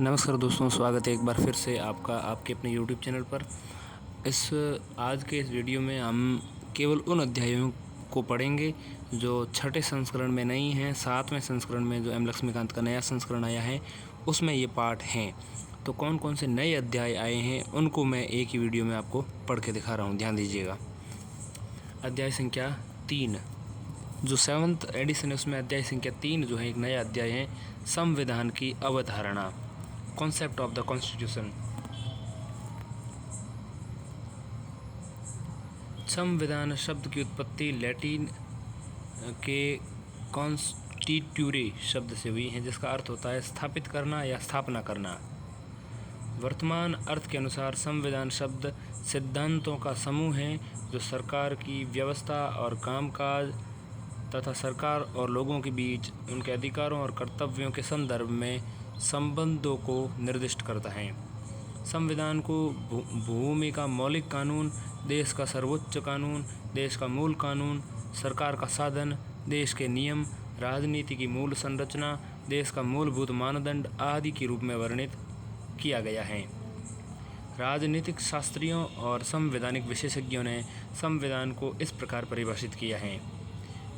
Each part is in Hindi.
नमस्कार दोस्तों, स्वागत है एक बार फिर से आपका आपके अपने यूट्यूब चैनल पर। आज के इस वीडियो में हम केवल उन अध्यायों को पढ़ेंगे जो छठे संस्करण में नहीं हैं। 7वें संस्करण में जो एम लक्ष्मीकांत का नया संस्करण आया है उसमें ये पाठ हैं। तो कौन कौन से नए अध्याय आए हैं उनको मैं एक ही वीडियो में आपको पढ़ के दिखा रहा हूँ, ध्यान दीजिएगा। अध्याय संख्या 3 जो 7th एडिशन है उसमें अध्याय संख्या 3 जो है एक नया अध्याय है, संविधान की अवधारणा, कॉन्सेप्ट ऑफ द कॉन्स्टिट्यूशन। संविधान शब्द की उत्पत्ति लैटिन के कॉन्स्टिट्यूरे शब्द से हुई है, जिसका अर्थ होता है स्थापित करना या स्थापना करना। वर्तमान अर्थ के अनुसार संविधान शब्द सिद्धांतों का समूह है जो सरकार की व्यवस्था और कामकाज तथा सरकार और लोगों के बीच उनके अधिकारों और कर्तव्यों के संदर्भ में संबंधों को निर्दिष्ट करता है। संविधान को भूमि का मौलिक कानून, देश का सर्वोच्च कानून, देश का मूल कानून, सरकार का साधन, देश के नियम, राजनीति की मूल संरचना, देश का मूलभूत मानदंड आदि के रूप में वर्णित किया गया है। राजनीतिक शास्त्रियों और संवैधानिक विशेषज्ञों ने संविधान को इस प्रकार परिभाषित किया है।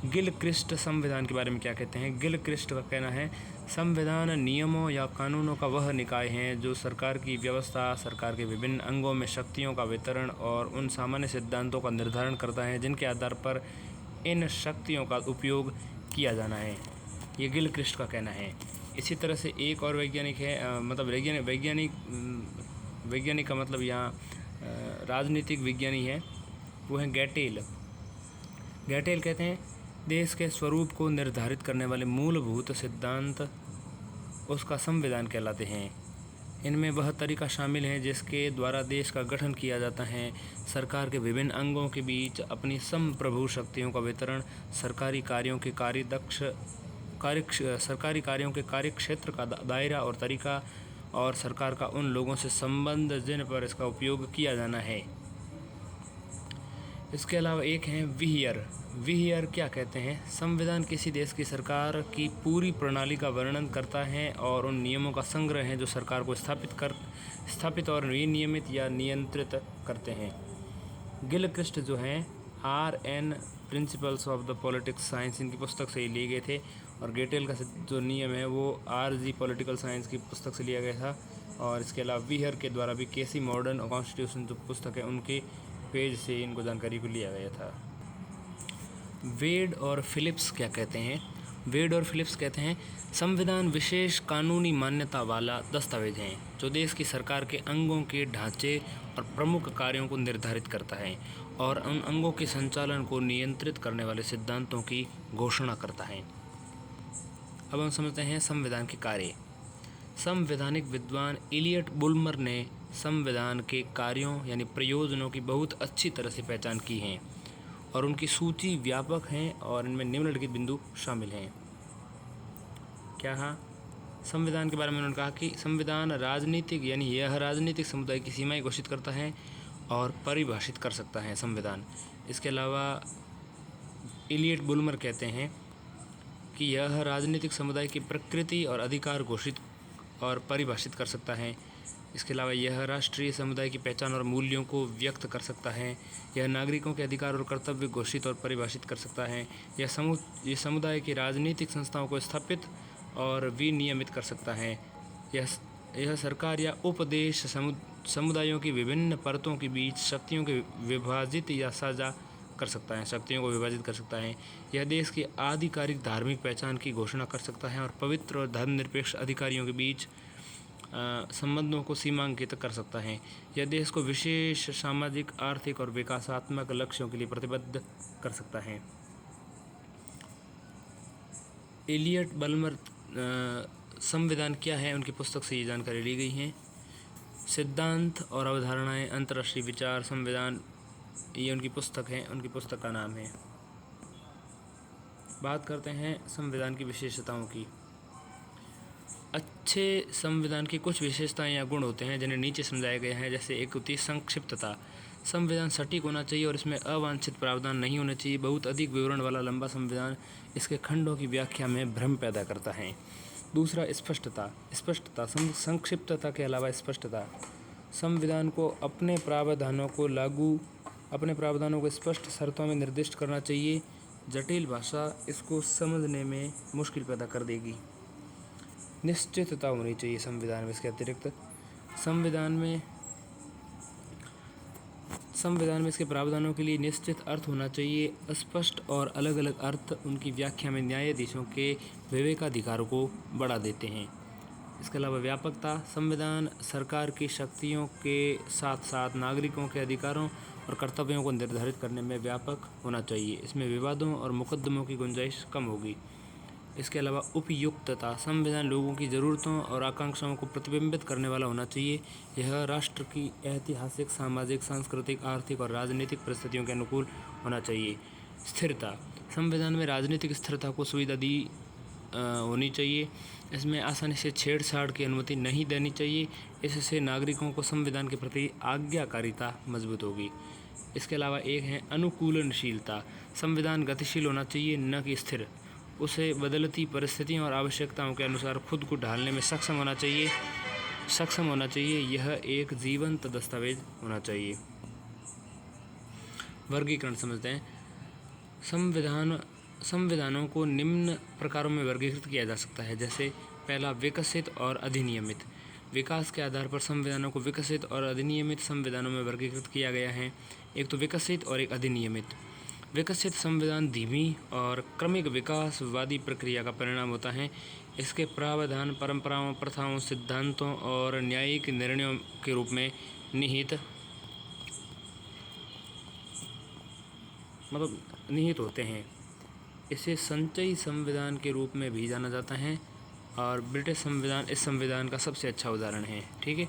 गिलक्रिस्ट संविधान के बारे में क्या कहते हैं? गिलक्रिस्ट का कहना है, संविधान नियमों या कानूनों का वह निकाय है जो सरकार की व्यवस्था, सरकार के विभिन्न अंगों में शक्तियों का वितरण और उन सामान्य सिद्धांतों का निर्धारण करता है जिनके आधार पर इन शक्तियों का उपयोग किया जाना है। ये गिलक्रिस्ट का कहना है। इसी तरह से एक और वैज्ञानिक है, मतलब वैज्ञानिक का मतलब यहाँ राजनीतिक विज्ञानी है, वो है गैटेल। गैटेल कहते हैं, देश के स्वरूप को निर्धारित करने वाले मूलभूत सिद्धांत उसका संविधान कहलाते हैं। इनमें वह तरीका शामिल है जिसके द्वारा देश का गठन किया जाता है, सरकार के विभिन्न अंगों के बीच अपनी संप्रभु शक्तियों का वितरण, सरकारी कार्यों के कार्यक्षेत्र का दायरा और तरीका, और सरकार का उन लोगों से संबंध जिन पर इसका उपयोग किया जाना है। इसके अलावा एक है विहियर। विहियर क्या कहते हैं? संविधान किसी देश की सरकार की पूरी प्रणाली का वर्णन करता है और उन नियमों का संग्रह है जो सरकार को स्थापित और विनियमित या नियंत्रित करते हैं। गिलक्रिस्ट जो हैं RN principles of the politics science, इनकी पुस्तक से ही लिए गए थे, और गेटेल का जो नियम है वो RG पॉलिटिकल साइंस की पुस्तक से लिया गया था। और इसके अलावा विहियर के द्वारा भी केसी मॉडर्न कॉन्स्टिट्यूशन जो पुस्तक है उनके पेज से इनको जानकारी को लिया गया था। वेड और फिलिप्स क्या कहते हैं? वेड और फिलिप्स कहते हैं, संविधान विशेष कानूनी मान्यता वाला दस्तावेज है जो देश की सरकार के अंगों के ढांचे और प्रमुख कार्यों को निर्धारित करता है और उन अंगों के संचालन को नियंत्रित करने वाले सिद्धांतों की घोषणा करता है। अब हम समझते हैं संविधान के कार्य। संवैधानिक विद्वान इलियट बुल्मर ने संविधान के कार्यों यानी प्रयोजनों की बहुत अच्छी तरह से पहचान की है और उनकी सूची व्यापक है और इनमें निम्नलिखित बिंदु शामिल हैं। क्या? हाँ, संविधान के बारे में उन्होंने कहा कि संविधान राजनीतिक यानी यह राजनीतिक समुदाय की सीमाएं घोषित करता है और परिभाषित कर सकता है संविधान। इसके अलावा इलियट बुल्मर कहते हैं कि यह राजनीतिक समुदाय की प्रकृति और अधिकार घोषित और परिभाषित कर सकता है। इसके अलावा यह राष्ट्रीय समुदाय की पहचान और मूल्यों को व्यक्त कर सकता है। यह नागरिकों के अधिकार और कर्तव्य घोषित और परिभाषित कर सकता है। यह समुदाय की राजनीतिक संस्थाओं को स्थापित और विनियमित कर सकता है। यह सरकार या उपदेश समुदायों की विभिन्न परतों के बीच शक्तियों के विभाजित या साझा कर सकता है, शक्तियों को विभाजित कर सकता है। यह देश की आधिकारिक धार्मिक पहचान की घोषणा कर सकता है और पवित्र और धर्मनिरपेक्ष अधिकारियों के बीच संबंधों को सीमांकित कर सकता है। यह देश को विशेष सामाजिक, आर्थिक और विकासात्मक लक्ष्यों के लिए प्रतिबद्ध कर सकता है। इलियट बुल्मर संविधान क्या है उनकी पुस्तक से ये जानकारी ली गई है। सिद्धांत और अवधारणाएं, अंतर्राष्ट्रीय विचार, संविधान, ये उनकी पुस्तक है, उनकी पुस्तक का नाम है। बात करते हैं संविधान की विशेषताओं की। अच्छे संविधान की कुछ विशेषताएं या गुण होते हैं जिन्हें नीचे समझाया गया है। जैसे एक होती है संक्षिप्तता। संविधान सटीक होना चाहिए और इसमें अवांछित प्रावधान नहीं होने चाहिए। बहुत अधिक विवरण वाला लंबा संविधान इसके खंडों की व्याख्या में भ्रम पैदा करता है। दूसरा स्पष्टता। स्पष्टता संक्षिप्तता के अलावा स्पष्टता। संविधान को अपने प्रावधानों को स्पष्ट शर्तों में निर्दिष्ट करना चाहिए। जटिल भाषा इसको समझने में मुश्किल पैदा कर देगी। निश्चितता होनी चाहिए संविधान में। इसके अतिरिक्त संविधान में इसके प्रावधानों के लिए निश्चित अर्थ होना चाहिए। अस्पष्ट और अलग अलग अर्थ उनकी व्याख्या में न्यायाधीशों के विवेकाधिकारों को बढ़ा देते हैं। इसके अलावा व्यापकता। संविधान सरकार की शक्तियों के साथ साथ नागरिकों के अधिकारों और कर्तव्यों को निर्धारित करने में व्यापक होना चाहिए। इसमें विवादों और मुकदमों की गुंजाइश कम होगी। इसके अलावा उपयुक्तता। संविधान लोगों की ज़रूरतों और आकांक्षाओं को प्रतिबिंबित करने वाला होना चाहिए। यह राष्ट्र की ऐतिहासिक, सामाजिक, सांस्कृतिक, आर्थिक और राजनीतिक परिस्थितियों के अनुकूल होना चाहिए। स्थिरता। संविधान में राजनीतिक स्थिरता को सुविधा दी होनी चाहिए। इसमें आसानी से छेड़छाड़ की अनुमति नहीं देनी चाहिए। इससे नागरिकों को संविधान के प्रति आज्ञाकारिता मजबूत होगी। इसके अलावा एक है अनुकूलनशीलता। संविधान गतिशील होना चाहिए, न कि स्थिर। उसे बदलती परिस्थितियों और आवश्यकताओं के अनुसार खुद को ढालने में सक्षम होना चाहिए। यह एक जीवंत दस्तावेज होना चाहिए। वर्गीकरण समझते हैं। संविधानों को निम्न प्रकारों में वर्गीकृत किया जा सकता है। जैसे पहला, विकसित और अधिनियमित। विकास के आधार पर संविधानों को विकसित और अधिनियमित संविधानों में वर्गीकृत किया गया है। एक तो विकसित और एक अधिनियमित। विकसित संविधान धीमी और क्रमिक विकासवादी प्रक्रिया का परिणाम होता है। इसके प्रावधान परंपराओं, प्रथाओं, सिद्धांतों और न्यायिक निर्णयों के रूप में निहित होते हैं। इसे संचयी संविधान के रूप में भी जाना जाता है और ब्रिटिश संविधान इस संविधान का सबसे अच्छा उदाहरण है। ठीक है।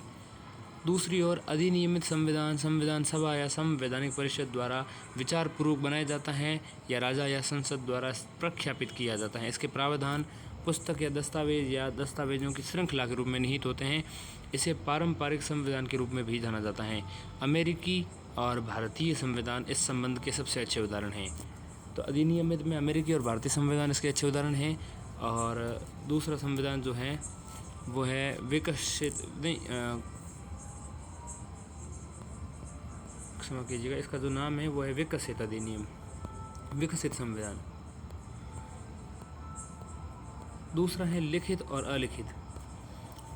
दूसरी ओर अधिनियमित संविधान सभा या संवैधानिक परिषद द्वारा विचारपूर्वक बनाया जाता है या राजा या संसद द्वारा प्रख्यापित किया जाता है। इसके प्रावधान पुस्तक या दस्तावेजों की श्रृंखला के रूप में निहित होते हैं। इसे पारंपरिक संविधान के रूप में भी जाना जाता है। अमेरिकी और भारतीय संविधान इस संबंध के सबसे अच्छे उदाहरण हैं। तो अधिनियमित में अमेरिकी और भारतीय संविधान इसके अच्छे उदाहरण हैं। और दूसरा संविधान जो है वो है क्षमा कीजिएगा, इसका जो नाम है वो है विकसित अधिनियम, विकसित संविधान। दूसरा है लिखित और अलिखित।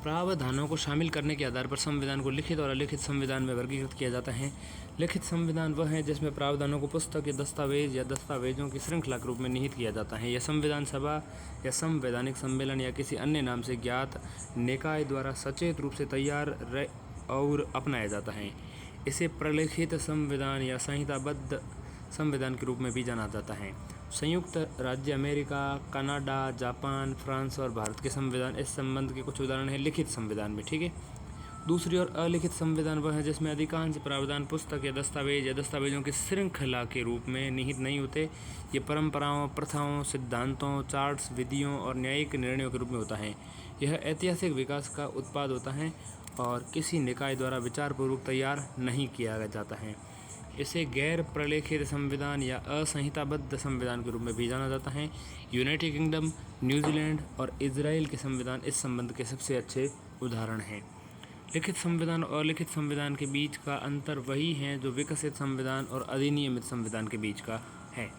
प्रावधानों को शामिल करने के आधार पर संविधान को लिखित और अलिखित संविधान में वर्गीकृत किया जाता है। लिखित संविधान वह है जिसमें प्रावधानों को पुस्तक या दस्तावेज या दस्तावेजों की श्रृंखला के रूप में निहित किया जाता है। यह संविधान सभा या संवैधानिक सम्मेलन या किसी अन्य नाम से ज्ञात निकाय द्वारा सचेत रूप से तैयार और अपनाया जाता है। इसे प्रलिखित संविधान या संहिताबद्ध संविधान के रूप में भी जाना जाता है। संयुक्त राज्य अमेरिका, कनाडा, जापान, फ्रांस और भारत के संविधान इस संबंध के कुछ उदाहरण हैं लिखित संविधान में। ठीक है। दूसरी ओर अलिखित संविधान वह है जिसमें अधिकांश प्रावधान पुस्तक या दस्तावेजों की श्रृंखला के रूप में निहित नहीं होते। ये परंपराओं, प्रथाओं, सिद्धांतों, चार्ट्स, विधियों और न्यायिक निर्णयों के रूप में होता है। यह ऐतिहासिक विकास का उत्पाद होता है और किसी निकाय द्वारा विचारपूर्वक तैयार नहीं किया जाता है। इसे गैर प्रलेखित संविधान या असंहिताबद्ध संविधान के रूप में भी जाना जाता है। यूनाइटेड किंगडम, न्यूजीलैंड और इजराइल के संविधान इस संबंध के सबसे अच्छे उदाहरण हैं। लिखित संविधान और अलिखित संविधान के बीच का अंतर वही है जो विकसित संविधान और अधिनियमित संविधान के बीच का है।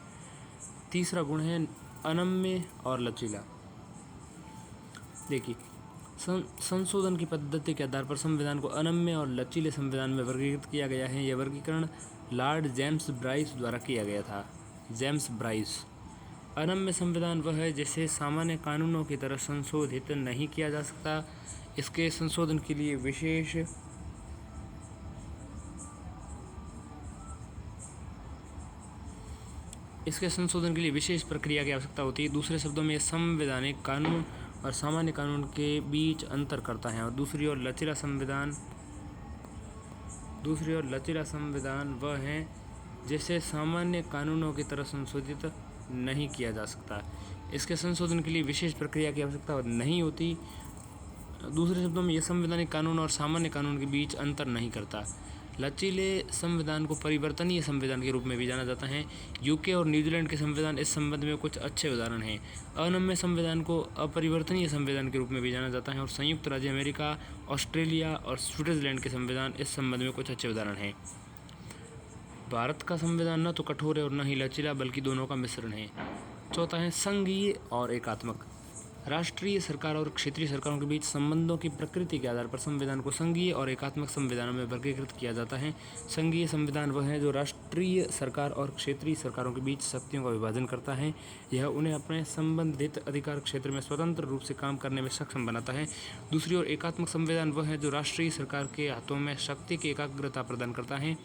तीसरा गुण है अनम्य और लचीला। देखिए, संशोधन की पद्धति के आधार पर संविधान को अनम्य और लचीले संविधान में वर्गीकृत किया गया है। यह वर्गीकरण लॉर्ड जेम्स ब्राइस द्वारा किया गया था। James Bryce. अनम्य संविधान वह है जिसे सामान्य कानूनों की तरह संशोधित नहीं किया जा सकता। इसके संशोधन के लिए विशेष प्रक्रिया की आवश्यकता होती है। दूसरे शब्दों में संवैधानिक कानून और सामान्य कानून के बीच अंतर करता है। और दूसरी ओर लचीला संविधान वह है जिसे सामान्य कानूनों की तरह संशोधित नहीं किया जा सकता। इसके संशोधन के लिए विशेष प्रक्रिया की आवश्यकता नहीं होती। दूसरे शब्दों में यह संवैधानिक कानून और सामान्य कानून के बीच अंतर नहीं करता। लचीले संविधान को परिवर्तनीय संविधान के रूप में भी जाना जाता है। यूके और न्यूजीलैंड के संविधान इस संबंध में कुछ अच्छे उदाहरण हैं। अनम्य संविधान को अपरिवर्तनीय संविधान के रूप में भी जाना जाता है और संयुक्त राज्य अमेरिका, ऑस्ट्रेलिया और स्विट्जरलैंड के संविधान इस संबंध में कुछ अच्छे उदाहरण हैं। भारत का संविधान न तो कठोर है और न ही लचीला, बल्कि दोनों का मिश्रण है। चौथा है संघीय और एकात्मक। राष्ट्रीय सरकार और क्षेत्रीय सरकारों के बीच संबंधों की प्रकृति के आधार पर संविधान को संघीय और एकात्मक संविधानों में वर्गीकृत किया जाता है। संघीय संविधान वह है जो राष्ट्रीय सरकार और क्षेत्रीय सरकारों के बीच शक्तियों का विभाजन करता है। यह उन्हें अपने संबंधित अधिकार क्षेत्र में स्वतंत्र रूप से काम करने में सक्षम बनाता है। दूसरी ओर एकात्मक संविधान वह है जो राष्ट्रीय सरकार के हाथों में शक्ति की एकाग्रता प्रदान करता है।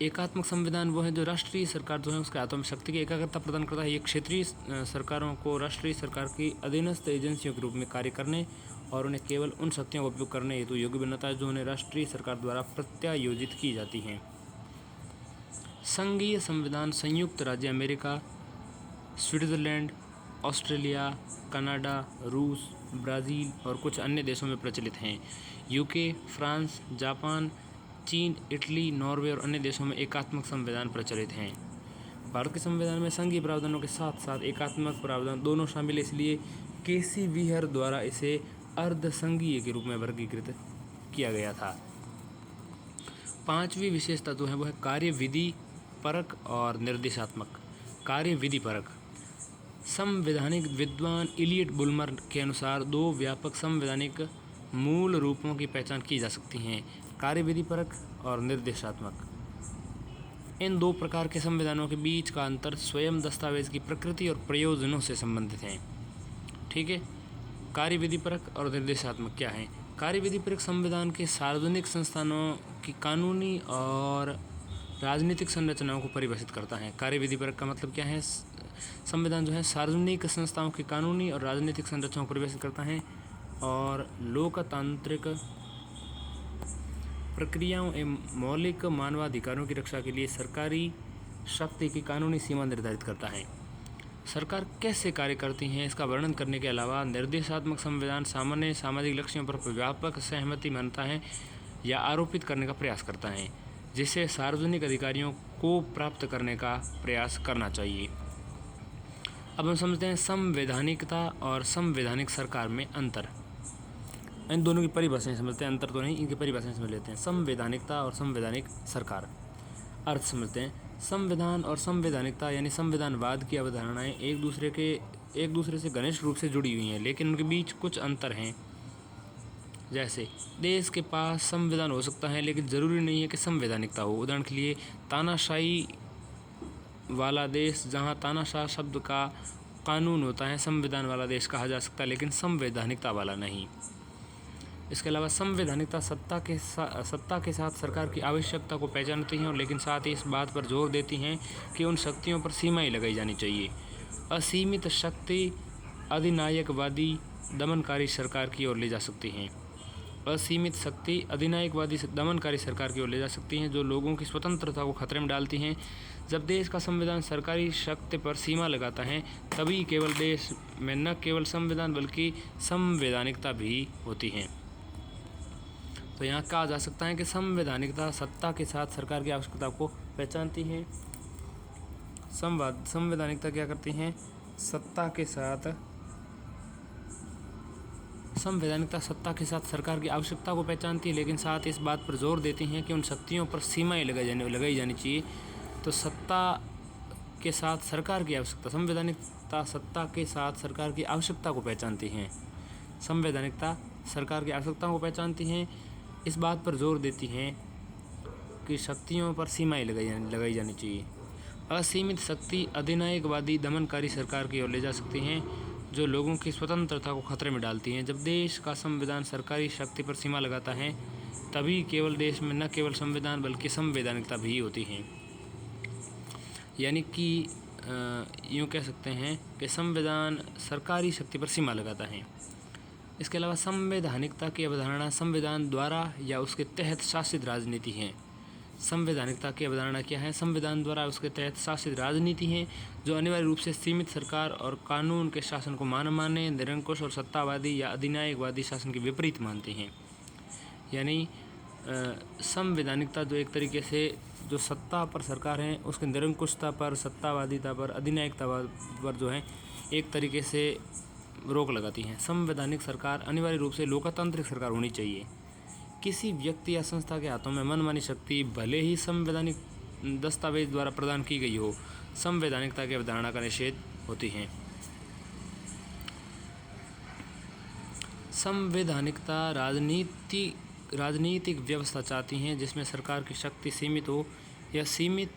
एकात्मक संविधान वो है जो राष्ट्रीय सरकार जो है उसके हाथों में शक्ति की एकाग्रता प्रदान करता है। ये क्षेत्रीय सरकारों को राष्ट्रीय सरकार की अधीनस्थ एजेंसियों के रूप में कार्य करने और उन्हें केवल उन शक्तियों का उपयोग करने हेतु योग्य बनाता है जो उन्हें राष्ट्रीय सरकार द्वारा प्रत्यायोजित की जाती हैं। संघीय संविधान संयुक्त राज्य अमेरिका, स्विट्जरलैंड, ऑस्ट्रेलिया, कनाडा, रूस, ब्राज़ील और कुछ अन्य देशों में प्रचलित हैं। यूके, फ्रांस, जापान, चीन, इटली, नॉर्वे और अन्य देशों में एकात्मक संविधान प्रचलित हैं। भारत के संविधान में संघीय प्रावधानों के साथ साथ एकात्मक प्रावधान दोनों शामिल है, इसलिए केसी व्हीयर द्वारा इसे अर्ध संघीय के रूप में वर्गीकृत किया गया था। पांचवी विशेषता जो है वह है कार्य विधि परक और निर्देशात्मक। कार्य विधि परक। संवैधानिक विद्वान इलियट बुल्मर के अनुसार दो व्यापक संवैधानिक मूल रूपों की पहचान की जा सकती है, कार्यविधि परक और निर्देशात्मक। इन दो प्रकार के संविधानों के बीच का अंतर स्वयं दस्तावेज की प्रकृति और प्रयोजनों से संबंधित है। ठीक है, कार्यविधि परक और निर्देशात्मक क्या है? कार्यविधि परक संविधान के सार्वजनिक संस्थानों की कानूनी और राजनीतिक संरचनाओं को परिभाषित करता है। कार्यविधि परक का मतलब क्या है? संविधान जो है सार्वजनिक संस्थाओं की कानूनी और राजनीतिक संरचनाओं को परिभाषित करता है और लोकतांत्रिक प्रक्रियाओं एवं मौलिक मानवाधिकारों की रक्षा के लिए सरकारी शक्ति की कानूनी सीमा निर्धारित करता है। सरकार कैसे कार्य करती है इसका वर्णन करने के अलावा निर्देशात्मक संविधान सामान्य सामाजिक लक्ष्यों पर व्यापक सहमति मानता है या आरोपित करने का प्रयास करता है, जिसे सार्वजनिक अधिकारियों को प्राप्त करने का प्रयास करना चाहिए। अब हम समझते हैं संवैधानिकता और संवैधानिक सरकार में अंतर। इन दोनों की परिभाषाएं समझते हैं, अंतर तो नहीं, इनकी परिभाषाएं समझ लेते हैं। संवैधानिकता और संवैधानिक सरकार। अर्थ समझते हैं। संविधान और संवैधानिकता यानी संविधानवाद की अवधारणाएं एक दूसरे से घनिष्ठ रूप से जुड़ी हुई हैं, लेकिन उनके बीच कुछ अंतर हैं। जैसे देश के पास संविधान हो सकता है लेकिन ज़रूरी नहीं है कि संवैधानिकता हो। उदाहरण के लिए तानाशाही वाला देश, जहाँ तानाशाह शब्द का कानून होता है, संविधान वाला देश कहा जा सकता है, लेकिन संवैधानिकता वाला नहीं। इसके अलावा संवैधानिकता सत्ता के साथ सरकार की आवश्यकता को पहचानती हैं और लेकिन साथ ही इस बात पर जोर देती हैं कि उन शक्तियों पर सीमाएं लगाई जानी चाहिए। असीमित शक्ति अधिनायकवादी दमनकारी सरकार की ओर ले जा सकती हैं। असीमित शक्ति अधिनायकवादी दमनकारी सरकार की ओर ले जा सकती हैं जो लोगों की स्वतंत्रता को खतरे में डालती हैं। जब देश का संविधान सरकारी शक्ति पर सीमा लगाता है तभी केवल देश में न केवल संविधान बल्कि संवैधानिकता भी होती है। तो यहाँ कहा जा सकता है कि संवैधानिकता सत्ता के साथ सरकार की आवश्यकता को पहचानती है। संवैधानिकता क्या करती हैं? संवैधानिकता सत्ता के साथ सरकार की आवश्यकता को पहचानती है, लेकिन साथ इस बात पर जोर देती हैं कि उन शक्तियों पर सीमाएं लगाई जानी चाहिए। तो सत्ता के साथ सरकार की आवश्यकता, संवैधानिकता सत्ता के साथ सरकार की आवश्यकता को पहचानती हैं। संवैधानिकता सरकार की आवश्यकताओं को पहचानती हैं, इस बात पर जोर देती हैं कि शक्तियों पर सीमाएं लगाई जानी चाहिए। असीमित शक्ति अधिनायकवादी दमनकारी सरकार की ओर ले जा सकती हैं जो लोगों की स्वतंत्रता को खतरे में डालती हैं। जब देश का संविधान सरकारी शक्ति पर सीमा लगाता है तभी केवल देश में न केवल संविधान बल्कि संवैधानिकता भी होती है। यानी कि यूँ कह सकते हैं कि संविधान सरकारी शक्ति पर सीमा लगाता है। इसके अलावा संवैधानिकता की अवधारणा संविधान द्वारा या उसके तहत शासित राजनीति है। संवैधानिकता की अवधारणा क्या है? संविधान द्वारा उसके तहत शासित राजनीति है जो अनिवार्य रूप से सीमित सरकार और कानून के शासन को माने निरंकुश और सत्तावादी या अधिनायकवादी शासन के विपरीत मानती हैं। यानी संवैधानिकता जो एक तरीके से जो सत्ता पर सरकार है उसके निरंकुशता पर, सत्तावादिता पर, अधिनायकता पर जो है एक तरीके से रोक लगाती हैं। संवैधानिक सरकार अनिवार्य रूप से लोकतांत्रिक सरकार होनी चाहिए। किसी व्यक्ति या संस्था के हाथों में मनमानी शक्ति भले ही संवैधानिक दस्तावेज द्वारा प्रदान की गई हो, संवैधानिकता की अवधारणा का निषेध होती है। संवैधानिकता राजनीतिक व्यवस्था चाहती हैं जिसमें सरकार की शक्ति सीमित हो या सीमित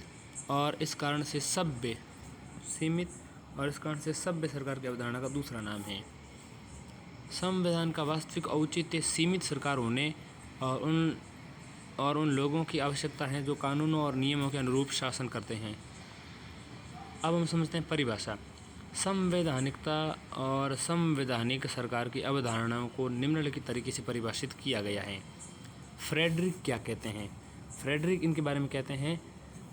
और इस कारण से सभ्य सरकार की अवधारणा का दूसरा नाम है। संविधान का वास्तविक औचित्य सीमित सरकार होने और उन लोगों की आवश्यकता है जो कानूनों और नियमों के अनुरूप शासन करते हैं। अब हम समझते हैं परिभाषा। संवैधानिकता और संवैधानिक सरकार की अवधारणाओं को निम्नलिखित तरीके से परिभाषित किया गया है। फ्रेडरिक क्या कहते हैं? फ्रेडरिक इनके बारे में कहते हैं,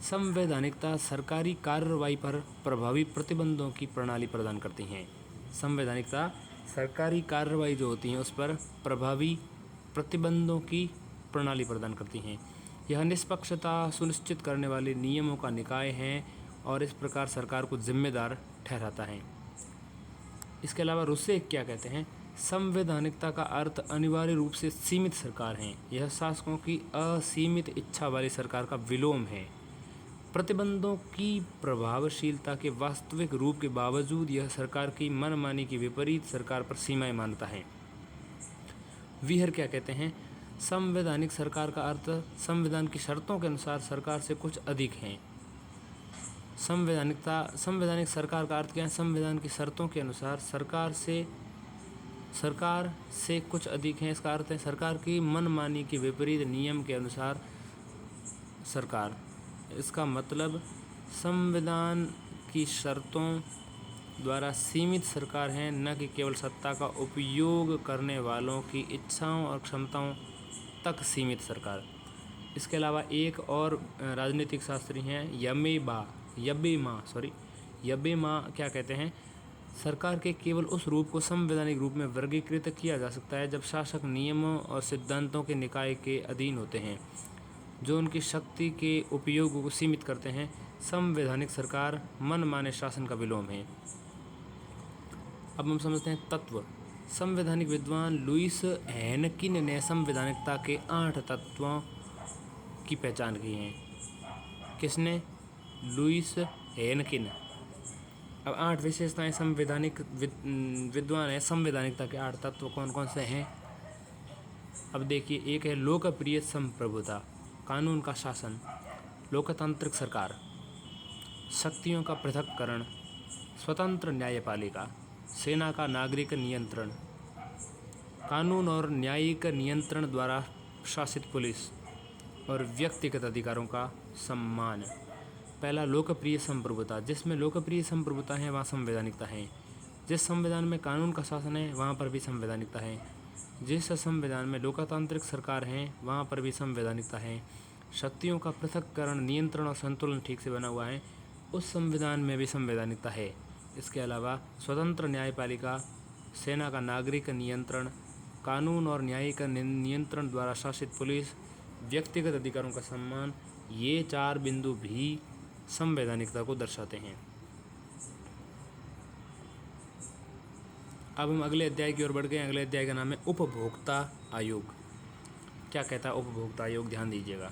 संवैधानिकता सरकारी कार्रवाई पर प्रभावी प्रतिबंधों की प्रणाली प्रदान करती हैं। संवैधानिकता सरकारी कार्रवाई जो होती हैं उस पर प्रभावी प्रतिबंधों की प्रणाली प्रदान करती हैं। यह निष्पक्षता सुनिश्चित करने वाले नियमों का निकाय है और इस प्रकार सरकार को जिम्मेदार ठहराता है। इसके अलावा रूसे क्या कहते हैं? संवैधानिकता का अर्थ अनिवार्य रूप से सीमित सरकार है। यह शासकों की असीमित इच्छा वाली सरकार का विलोम है। प्रतिबंधों की प्रभावशीलता के वास्तविक रूप के बावजूद यह सरकार की मनमानी के विपरीत सरकार पर सीमाएं मानता है। वीहर क्या कहते हैं? संवैधानिक सरकार का अर्थ संविधान की शर्तों के अनुसार सरकार से कुछ अधिक है। संवैधानिक सरकार का अर्थ क्या है? संविधान की शर्तों के अनुसार सरकार से कुछ अधिक है। इसका अर्थ है सरकार की मनमानी के विपरीत नियम के अनुसार सरकार। इसका मतलब संविधान की शर्तों द्वारा सीमित सरकार है, न कि केवल सत्ता का उपयोग करने वालों की इच्छाओं और क्षमताओं तक सीमित सरकार। इसके अलावा एक और राजनीतिक शास्त्री हैं यबेमा क्या कहते हैं? सरकार के केवल उस रूप को संवैधानिक रूप में वर्गीकृत किया जा सकता है जब शासक नियमों और सिद्धांतों के निकाय के अधीन होते हैं जो उनकी शक्ति के उपयोग को सीमित करते हैं। संवैधानिक सरकार मनमाने शासन का विलोम है। अब हम समझते हैं तत्व। संवैधानिक विद्वान लुईस हेनकिन ने संवैधानिकता के 8 तत्वों की पहचान की है। किसने? लुईस हेनकिन। अब 8 विशेषताएं संवैधानिक विद्वान है। संवैधानिकता के 8 तत्व कौन कौन से हैं? अब देखिए, एक है लोकप्रिय संप्रभुता, कानून का शासन, लोकतांत्रिक सरकार, शक्तियों का पृथक्करण, स्वतंत्र न्यायपालिका, सेना का नागरिक नियंत्रण, कानून और न्यायिक नियंत्रण द्वारा शासित पुलिस और व्यक्तिगत अधिकारों का सम्मान। पहला लोकप्रिय संप्रभुता। जिसमें लोकप्रिय संप्रभुता है वहाँ संवैधानिकता है। जिस संविधान में कानून का शासन है वहाँ पर भी संवैधानिकता है। जिस संविधान में लोकतांत्रिक सरकार है वहाँ पर भी संवैधानिकता है। शक्तियों का पृथक्करण, नियंत्रण और संतुलन ठीक से बना हुआ है, उस संविधान में भी संवैधानिकता है। इसके अलावा स्वतंत्र न्यायपालिका, सेना का नागरिक नियंत्रण, कानून और न्यायिक नियंत्रण द्वारा शासित पुलिस, व्यक्तिगत अधिकारों का सम्मान, ये 4 बिंदु भी संवैधानिकता को दर्शाते हैं। अब हम अगले अध्याय की ओर बढ़ गए। अगले अध्याय का नाम है उपभोक्ता आयोग। क्या कहता है उपभोक्ता आयोग? ध्यान दीजिएगा।